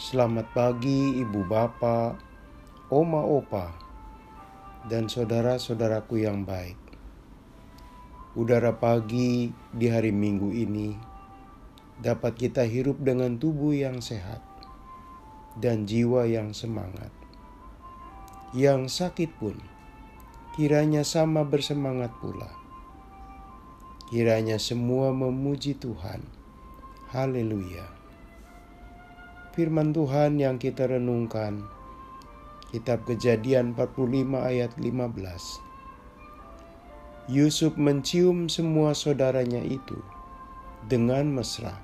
Selamat pagi ibu bapak, oma opa, dan saudara-saudaraku yang baik. Udara pagi di hari Minggu ini dapat kita hirup dengan tubuh yang sehat dan jiwa yang semangat. Yang sakit pun kiranya sama bersemangat pula. Kiranya semua memuji Tuhan. Haleluya. Firman Tuhan yang kita renungkan, Kitab Kejadian 45 ayat 15. Yusuf mencium semua saudaranya itu dengan mesra,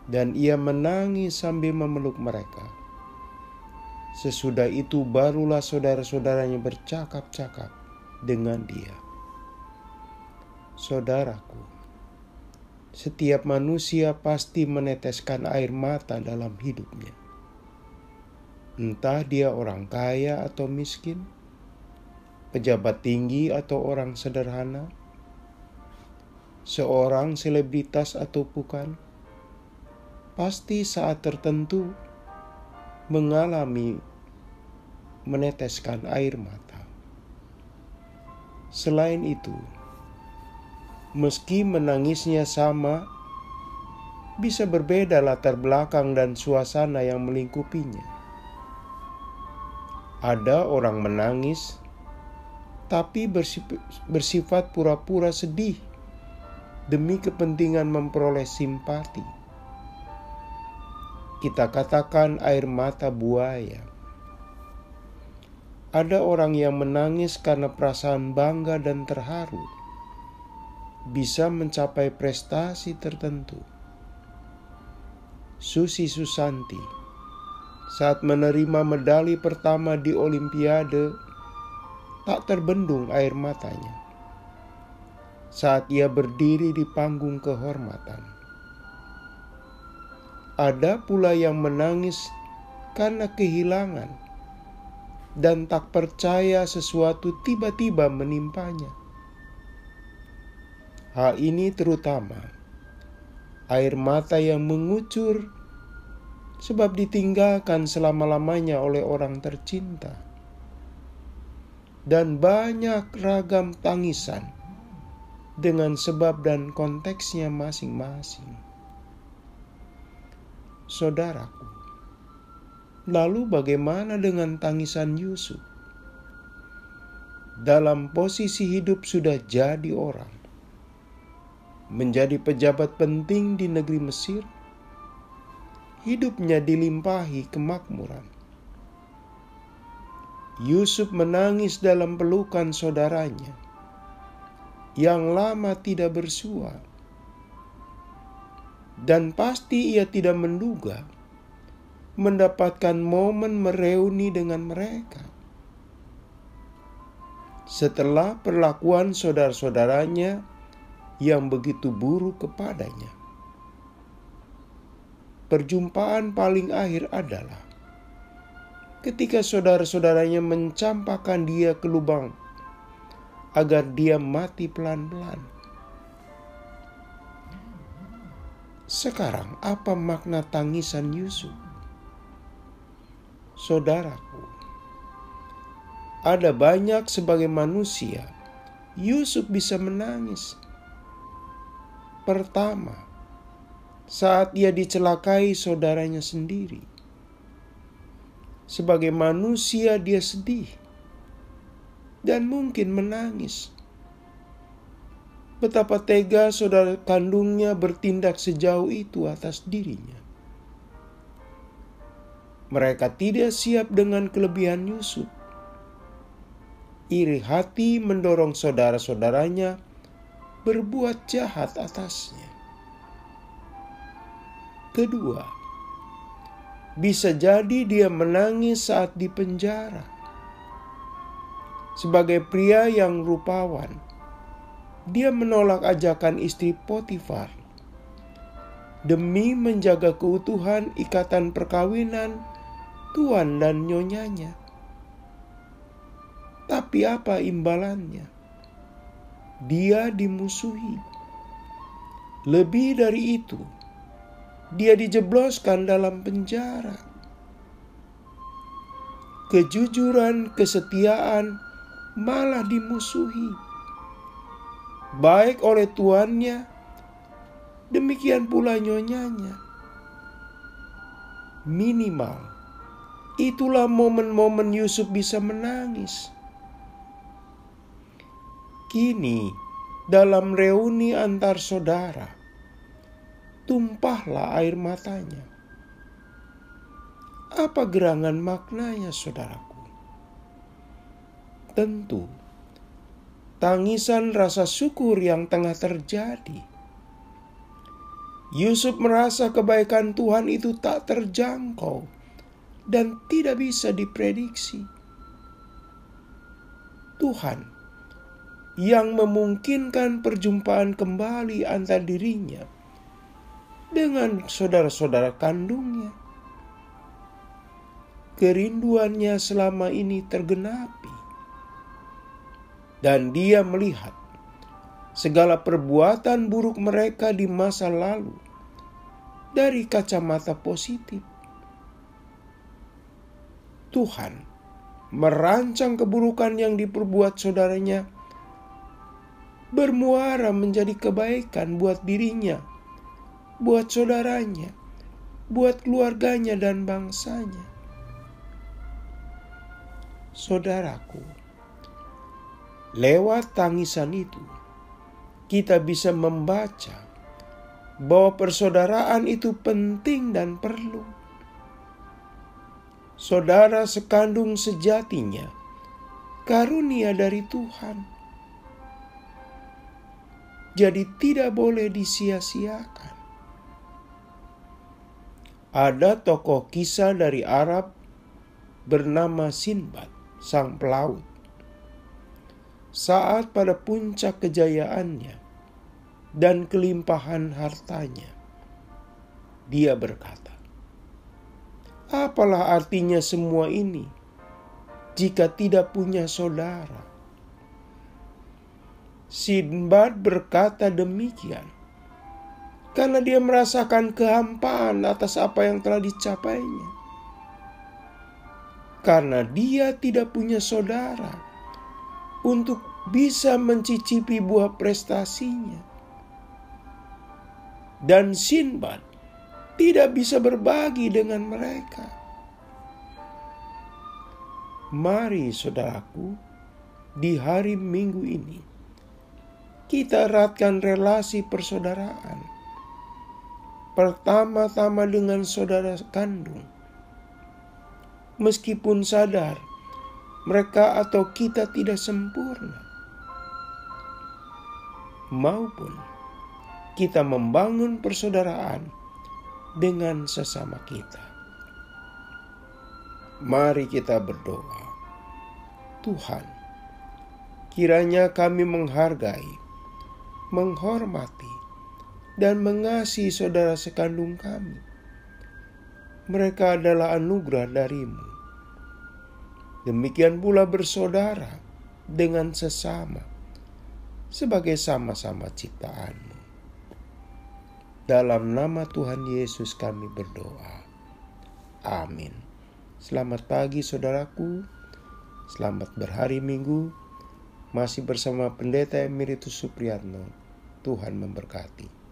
dan ia menangis sambil memeluk mereka. Sesudah itu barulah saudara-saudaranya bercakap-cakap dengan dia. Saudaraku, setiap manusia pasti meneteskan air mata dalam hidupnya. Entah dia orang kaya atau miskin, pejabat tinggi atau orang sederhana, seorang selebritas atau bukan, pasti saat tertentu mengalami meneteskan air mata. Selain itu, meski menangisnya sama, bisa berbeda latar belakang dan suasana yang melingkupinya. Ada orang menangis, tapi bersifat pura-pura sedih demi kepentingan memperoleh simpati. Kita katakan air mata buaya. Ada orang yang menangis karena perasaan bangga dan terharu, bisa mencapai prestasi tertentu. Susi Susanti saat menerima medali pertama di Olimpiade tak terbendung air matanya saat ia berdiri di panggung kehormatan. Ada pula yang menangis karena kehilangan dan tak percaya sesuatu tiba-tiba menimpanya. Hal ini terutama air mata yang mengucur sebab ditinggalkan selama-lamanya oleh orang tercinta. Dan banyak ragam tangisan dengan sebab dan konteksnya masing-masing. Saudaraku, lalu bagaimana dengan tangisan Yusuf? Dalam posisi hidup sudah jadi orang, menjadi pejabat penting di negeri Mesir, hidupnya dilimpahi kemakmuran. Yusuf menangis dalam pelukan saudaranya yang lama tidak bersua, dan pasti ia tidak menduga mendapatkan momen mereuni dengan mereka. Setelah perlakuan saudara-saudaranya yang begitu buruk kepadanya, perjumpaan paling akhir adalah ketika saudara-saudaranya mencampakkan dia ke lubang agar dia mati pelan-pelan. Sekarang apa makna tangisan Yusuf? Saudaraku, ada banyak sebagai manusia Yusuf bisa menangis. Pertama, saat ia dicelakai saudaranya sendiri. Sebagai manusia dia sedih dan mungkin menangis. Betapa tega saudara kandungnya bertindak sejauh itu atas dirinya. Mereka tidak siap dengan kelebihan Yusuf. Iri hati mendorong saudara-saudaranya berbuat jahat atasnya. Kedua, bisa jadi dia menangis saat di penjara. Sebagai pria yang rupawan, dia menolak ajakan istri Potifar demi menjaga keutuhan ikatan perkawinan tuan dan nyonyanya. Tapi apa imbalannya? Dia dimusuhi. Lebih dari itu, dia dijebloskan dalam penjara. kejujuran, kesetiaan malah dimusuhi, baik oleh tuannya, demikian pula nyonyanya. Minimal, itulah momen-momen Yusuf bisa menangis. Kini, dalam reuni antar saudara, tumpahlah air matanya. Apa gerangan maknanya, saudaraku? Tentu, tangisan rasa syukur yang tengah terjadi. Yusuf merasa kebaikan Tuhan itu tak terjangkau dan tidak bisa diprediksi. Tuhan yang memungkinkan perjumpaan kembali antar dirinya dengan saudara-saudara kandungnya. Kerinduannya selama ini tergenapi, dan dia melihat segala perbuatan buruk mereka di masa lalu dari kacamata positif. Tuhan merancang keburukan yang diperbuat saudaranya bermuara menjadi kebaikan buat dirinya, buat saudaranya, buat keluarganya dan bangsanya. Saudaraku, lewat tangisan itu kita bisa membaca bahwa persaudaraan itu penting dan perlu. Saudara sekandung sejatinya karunia dari Tuhan, jadi tidak boleh disia-siakan. Ada tokoh kisah dari Arab bernama Sinbad, sang pelaut. Saat pada puncak kejayaannya dan kelimpahan hartanya, dia berkata, "Apalah artinya semua ini jika tidak punya saudara?" Sinbad berkata demikian karena dia merasakan kehampaan atas apa yang telah dicapainya. Karena dia tidak punya saudara untuk bisa mencicipi buah prestasinya. Dan Sinbad tidak bisa berbagi dengan mereka. Mari saudaraku, di hari Minggu ini kita eratkan relasi persaudaraan. Pertama-tama dengan saudara kandung. Meskipun sadar mereka atau kita tidak sempurna. Maupun kita membangun persaudaraan dengan sesama kita. Mari kita berdoa. Tuhan, kiranya kami menghargai, menghormati, dan mengasihi saudara sekandung kami. Mereka adalah anugerah dari-Mu. Demikian pula bersaudara dengan sesama sebagai sama-sama ciptaan-Mu. Dalam nama Tuhan Yesus kami berdoa. Amin. Selamat pagi saudaraku. Selamat berhari Minggu. Masih bersama Pendeta Emeritus Supriyatno. Tuhan memberkati.